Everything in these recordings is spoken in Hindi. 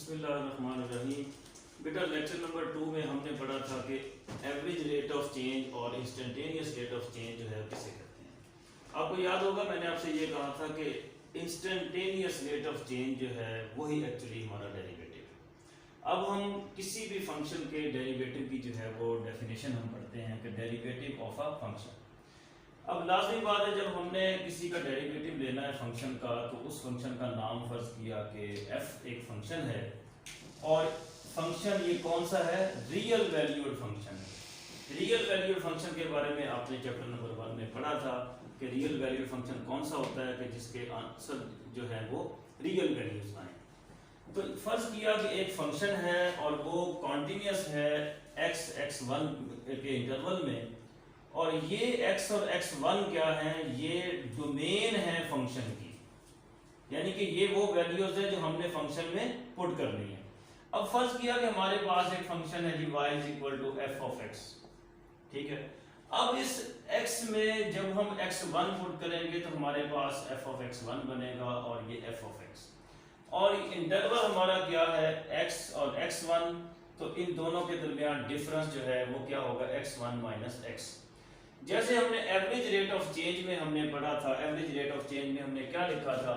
बिस्मिल्लाहिर्रहमानिर्रहीम। बेटा लेक्चर नंबर 2 में हमने पढ़ा था कि एवरेज रेट ऑफ चेंज और इंस्टेंटेनियस रेट ऑफ चेंज जो है किसे कहते हैं। आपको याद होगा मैंने आपसे ये कहा था कि इंस्टेंटेनियस रेट ऑफ चेंज जो है वही एक्चुअली हमारा डेरिवेटिव है। अब हम किसी भी फंक्शन के डेरिवेटिव की जो है वो डेफिनेशन हम पढ़ते हैं कि डेरिवेटिव ऑफ अ फंक्शन। अब लाजमी बात है जब हमने किसी का डेरिवेटिव लेना है फंक्शन का तो उस फंक्शन का नाम फर्ज किया कि f एक फंक्शन है और फंक्शन ये कौन सा है, रियल वैल्यूड फंक्शन है। रियल वैल्यूड फंक्शन के बारे में आपने चैप्टर नंबर 1 में पढ़ा था कि रियल वैल्यूड फंक्शन कौन सा होता है कि जिसके आंसर जो है वो रियल वैल्यूज आए। तो फर्ज किया कि एक फंक्शन है और वो कॉन्टिन्यूस है x1 के इंटरवल में और ये x और x1 क्या है, ये डोमेन है फंक्शन की, यानी कि ये वो वैल्यूज है जो हमने फंक्शन में पुट करनी है। अब फर्ज किया कि हमारे पास एक फंक्शन है जी y = f of x, ठीक है। अब इस x में जब हम x1 पुट करेंगे तो हमारे पास f of x1 बनेगा और ये f of x, और इंटरवल हमारा क्या है x और x1, तो इन दोनों के दरमियान डिफरेंस जो है वो क्या होगा x1 - x। जैसे हमने एवरेज रेट ऑफ चेंज में हमने पढ़ा था, एवरेज रेट ऑफ चेंज में हमने क्या लिखा था,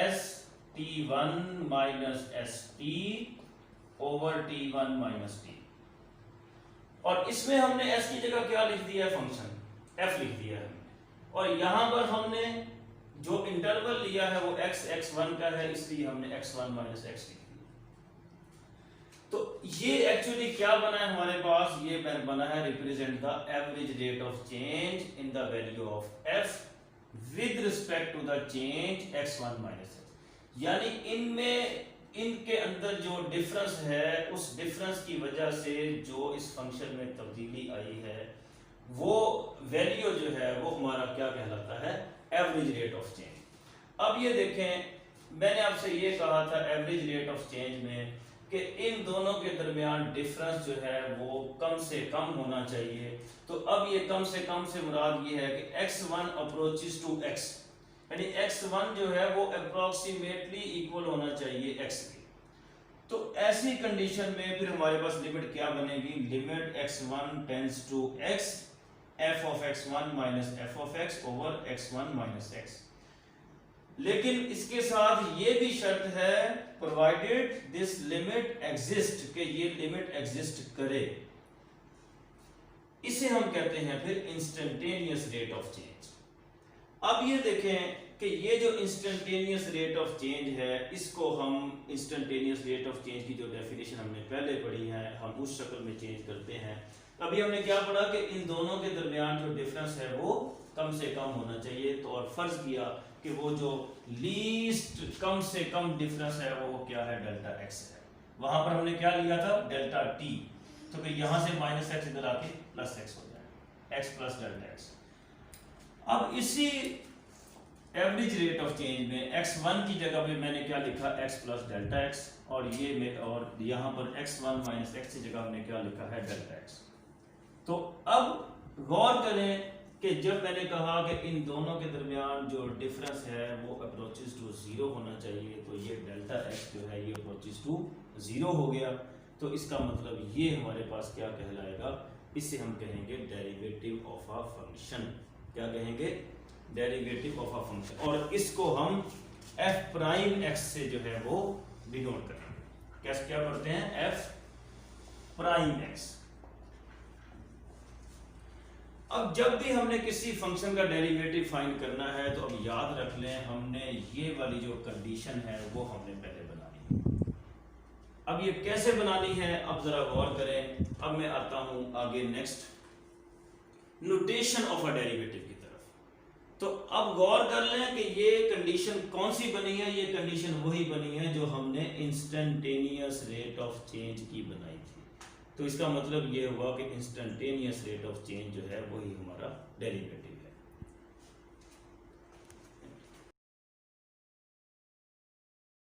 st1 - st over t1 - t, और इसमें हमने s की जगह क्या लिख दिया है, फंक्शन f लिख दिया है। और यहां पर हमने जो इंटरवल लिया है वो x1 का है, इसलिए हमने x1 - x लिख दिया। तो ये एक्चुअली क्या बना है हमारे पास, ये बना है represent the average rate of change in the value of f with respect to the change x1 - x, यानी इनके अंदर जो डिफरेंस है उस डिफरेंस की वजह से जो इस फंक्शन में तब्दीली आई है वो वैल्यू जो है वो हमारा क्या कहलाता है, एवरेज रेट ऑफ चेंज। अब ये देखें, मैंने आपसे ये कहा था एवरेज रेट ऑफ चेंज में कि इन दोनों के दरमियान डिफरेंस जो है वो कम से कम होना चाहिए। तो अब ये कम से कम से मुराद ये है कि x1 अप्रोचेस टू x, यानी x1 जो है वो अप्रोक्सीमेटली इक्वल होना चाहिए x के। तो ऐसी कंडीशन में फिर हमारे पास लिमिट क्या बनेगी, limit x1 tends to x f of x1 - f of x over x1 - x। लेकिन इसके साथ ये भी शर्त है, प्रोवाइडेड दिस लिमिट एग्जिस्ट, कि ये लिमिट एग्जिस्ट करे। इसे हम कहते हैं फिर इंस्टेंटेनियस रेट ऑफ चेंज। अब ये देखें कि ये जो इंस्टेंटेनियस रेट ऑफ चेंज है, इसको हम इंस्टेंटेनियस रेट ऑफ चेंज की जो डेफिनेशन हमने पहले पढ़ी है हम उस शक्ल में चेंज करते हैं। अभी हमने क्या पढ़ा कि इन दोनों के दरमियान जो डिफरेंस है वो कम से कम होना चाहिए। तो और फर्ज किया कि वो जो लीस्ट कम से कम डिफरेंस है वो क्या है, डेल्टा x है। वहां पर हमने क्या लिया था, डेल्टा t, तो कि यहां से -x इधर आके +x हो जाएगा, x + डेल्टा x। अब इसी एवरेज रेट ऑफ चेंज में x1 की जगह पे मैंने क्या लिखा, x + डेल्टा x, और यहां पर x1 - x की जगह हमने क्या लिखा है, डेल्टा x। तो अब गौर करें कि जब मैंने कहा कि इन दोनों के दरमियान जो डिफरेंस है वो अप्रोचेस टू 0 होना चाहिए, तो ये डेल्टा x जो है ये अप्रोचेस टू 0 हो गया। तो इसका मतलब ये हमारे पास क्या कहलाएगा, इसे हम कहेंगे डेरिवेटिव ऑफ अ फंक्शन। क्या कहेंगे, डेरिवेटिव ऑफ अ फंक्शन, और इसको हम f' से जो है वो डिनोट करेंगे। कैसे, क्या करते हैं, f'। अब जब भी हमने किसी फंक्शन का डेरिवेटिव फाइंड करना है तो अब याद रख लें हमने ये वाली जो कंडीशन है वो हमने पहले बनानी है। अब ये कैसे बनानी है, अब जरा गौर करें। अब मैं आता हूं आगे next notation of a derivative की तरफ। तो अब गौर कर लें कि ये कंडीशन कौन सी बनी है, ये कंडीशन वही बनी है जो हमने इंस्टेंटेनियस रेट ऑफ चेंज की बनाई थी। तो इसका मतलब ये हुआ कि इंस्टेंटेनियस रेट ऑफ चेंज जो है वही हमारा डेरिवेटिव